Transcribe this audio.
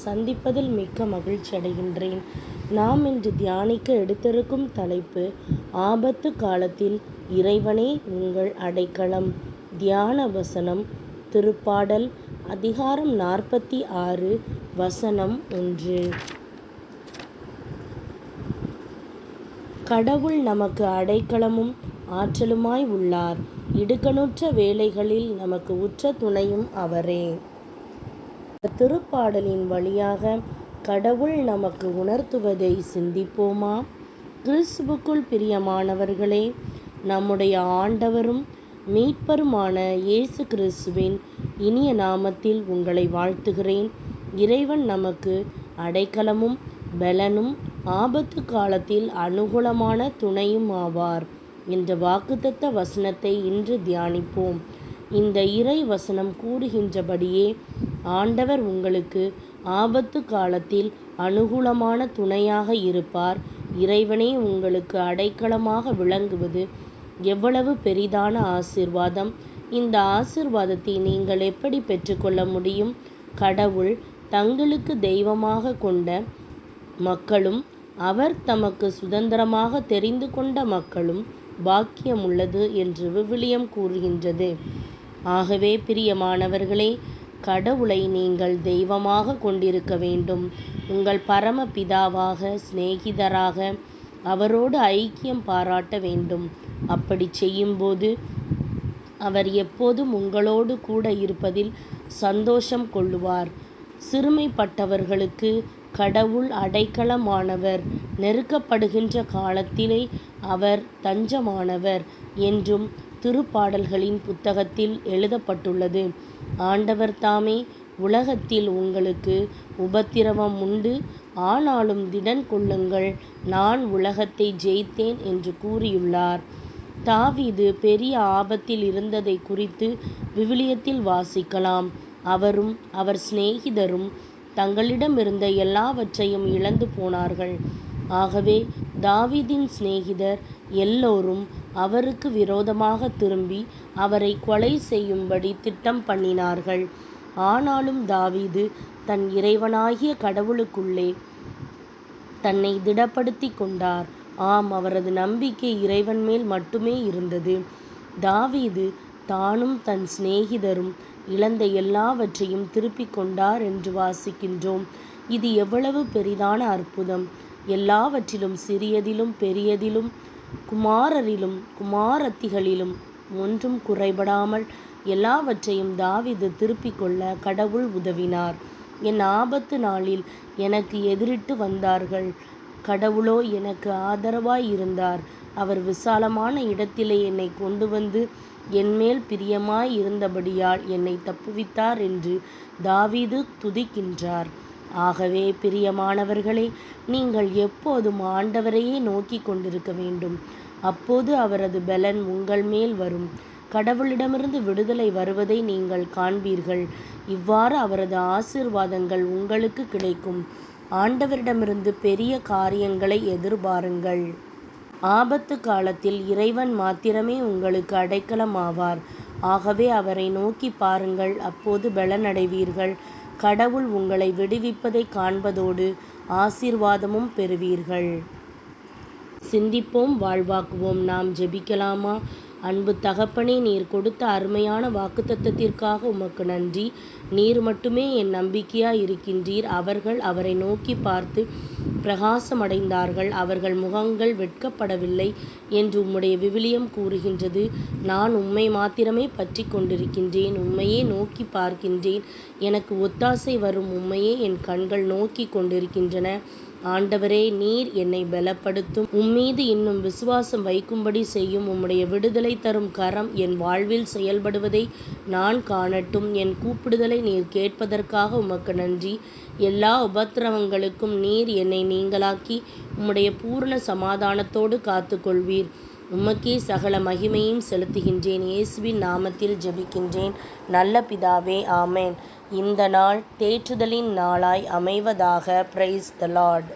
சந்திப்பதில் மிக்க மகிழ்ச்சி அடைகின்றேன். நாம் இன்று தியானிக்க எடுத்திருக்கும் தலைப்பு ஆபத்து காலத்தில் இறைவனே உங்கள் அடைக்கலம். தியான வசனம் திருப்பாடல் அதிகாரம் 46 வசனம் 1. கடவுள் நமக்கு அடைக்கலமும் ஆற்றலுமாய் உள்ளார். இடுக்கணுற்ற வேளைகளில் நமக்கு உற்ற துணையும் அவரே. இந்த திருப்பாடலின் வழியாக கடவுள் நமக்கு உணர்த்துவதை சிந்திப்போமா? கிறிஸ்துவுக்குள் பிரியமானவர்களே, நம்முடைய ஆண்டவரும் மீட்பருமான இயேசு கிறிஸ்துவின் இனிய நாமத்தில் உங்களை வாழ்த்துகிறேன். இறைவன் நமக்கு அடைக்கலமும் பெலனும் ஆபத்து காலத்தில் அனுகூலமான துணையும் ஆவார் என்ற வாக்குத்தத்த வசனத்தை இன்று தியானிப்போம். இந்த இறை வசனம் கூறுகின்றபடியே ஆண்டவர் உங்களுக்கு ஆபத்து காலத்தில் அனுகூலமான துணையாக இருப்பார். இறைவனே உங்களுக்கு அடைக்கலமாக விளங்குவது எவ்வளவு பெரிதான ஆசீர்வாதம்! இந்த ஆசீர்வாதத்தை நீங்கள் எப்படி பெற்றுக்கொள்ள முடியும்? கடவுள் தங்களுக்கு தெய்வமாக கொண்ட மக்களும் அவர் தமக்கு சுதந்திரமாக தெரிந்து கொண்ட மக்களும் பாக்கியமுள்ளது என்று விவிலியம் கூறுகின்றது. ஆகவே பிரியமானவர்களே, கடவுளை நீங்கள் தெய்வமாக கொண்டிருக்க வேண்டும். உங்கள் பரம பிதாவாக, சிநேகிதராக அவரோடு ஐக்கியம் பாராட்ட வேண்டும். அப்படி செய்யும்போது அவர் எப்போதும் உங்களோடு கூட இருப்பதில் சந்தோஷம் கொள்ளுவார். சிறுமைப்பட்டவர்களுக்கு கடவுள் அடைக்கலமானவர், நெருக்கப்படுகின்ற காலத்திலே அவர் தஞ்சமானவர் என்றும் திருப்பாடல்களின் புத்தகத்தில் எழுதப்பட்டுள்ளது. ஆண்டவர் தாமே உலகத்தில் உங்களுக்கு உபத்திரவம் உண்டு, ஆனாலும் திடன் கொள்ளுங்கள், நான் உலகத்தை ஜெயித்தேன் என்று கூறியுள்ளார். தாவீது பெரிய ஆபத்தில் இருந்ததை குறித்து விவிலியத்தில் வாசிக்கலாம். அவரும் அவர் சிநேகிதரும் தங்களிடமிருந்த எல்லாவற்றையும் இழந்து போனார்கள். ஆகவே தாவீதின் சிநேகிதர் எல்லோரும் அவருக்கு விரோதமாக திரும்பி அவரை கொலை செய்யும்படி திட்டம் பண்ணினார்கள். ஆனாலும் தாவீது தன் இறைவனாகிய கடவுளுக்குள்ளே தன்னை திடப்படுத்தி கொண்டார். ஆம், அவரது நம்பிக்கை இறைவன் மேல் மட்டுமே இருந்தது. தாவீது தானும் தன் சிநேகிதரும் இழந்த எல்லாவற்றையும் திருப்பிக் கொண்டார் என்று வாசிக்கின்றோம். இது எவ்வளவு பெரிதான அற்புதம்! எல்லாவற்றிலும் சிறியதிலும் பெரியதிலும் குமாரரிலும் குமாரத்திகளிலும் ஒன்றும் குறைபடாமல் எல்லாவற்றையும் தாவீது திருப்பிக் கொள்ள கடவுள் உதவினார். என் ஆபத்து நாளில் எனக்கு எதிரிட்டு வந்தார்கள், கடவுளோ எனக்கு ஆதரவாய் இருந்தார். அவர் விசாலமான இடத்திலே என்னை கொண்டு வந்து என்மேல் பிரியமாய் இருந்தபடியால் என்னை தப்புவித்தார் என்று தாவீது துதிக்கின்றார். ஆகவே பிரியமானவர்களே, நீங்கள் எப்போதும் ஆண்டவரையே நோக்கி கொண்டிருக்க வேண்டும். அப்போது அவரது பெலன் உங்கள் மேல் வரும். கடவுளிடமிருந்து விடுதலை வருவதை நீங்கள் காண்பீர்கள். இவ்வாறு அவரது ஆசீர்வாதங்கள் உங்களுக்கு கிடைக்கும். ஆண்டவரிடமிருந்து பெரிய காரியங்களை எதிர்பாருங்கள். ஆபத்து காலத்தில் இறைவன் மாத்திரமே உங்களுக்கு அடைக்கலம் ஆவார். ஆகவே அவரை நோக்கி பாருங்கள், அப்போது பெலனடைவீர்கள். கடவுள் உங்களை விடுவிப்பதை காண்பதோடு ஆசீர்வாதமும் பெறுவீர்கள். சிந்திப்போம், வாழ்வாக்குவோம். நாம் ஜெபிக்கலாமா? அன்பு தகப்பனே, நீர் கொடுத்த அருமையான வாக்குத்தத்தத்திற்காக உமக்கு நன்றி. நீர் மட்டுமே என் நம்பிக்கையாய் இருக்கின்றீர். அவர்கள் அவரை நோக்கி பார்த்து பிரகாசமடைந்தார்கள், அவர்கள் முகங்கள் வெட்கப்படவில்லை என்று உம்முடைய விவிலியம் கூறுகின்றது. நான் உம்மை மாத்திரமே பற்றி கொண்டிருக்கின்றேன், உம்மையே நோக்கி பார்க்கின்றேன். எனக்கு ஒத்தாசை வரும் உம்மையே என் கண்கள் நோக்கி கொண்டிருக்கின்றன. ஆண்டவரே, நீர் என்னை பலப்படுத்தும். உம்மீது இன்னும் விசுவாசம் வைக்கும்படி செய்யும். உம்முடைய விடுதலை தரும் கரம் என் வாழ்வில் செயல்படுவதை நான் காணட்டும். என் கூப்பிடுதலை நீர் கேட்பதற்காக உமக்கு நன்றி. எல்லா உபத்திரவங்களுக்கும் நீர் என்னை நீங்களாக்கி உம்முடைய பூரண சமாதானத்தோடு காத்துக்கொள்வீர். உமக்கே சகல மகிமையும் செலுத்துகின்றேன். இயேசுவின் நாமத்தில் ஜெபிக்கின்றேன் நல்ல பிதாவே, ஆமென். இந்த நாள் தேற்றுதலின் நாளாய் அமைவதாக. Praise the Lord.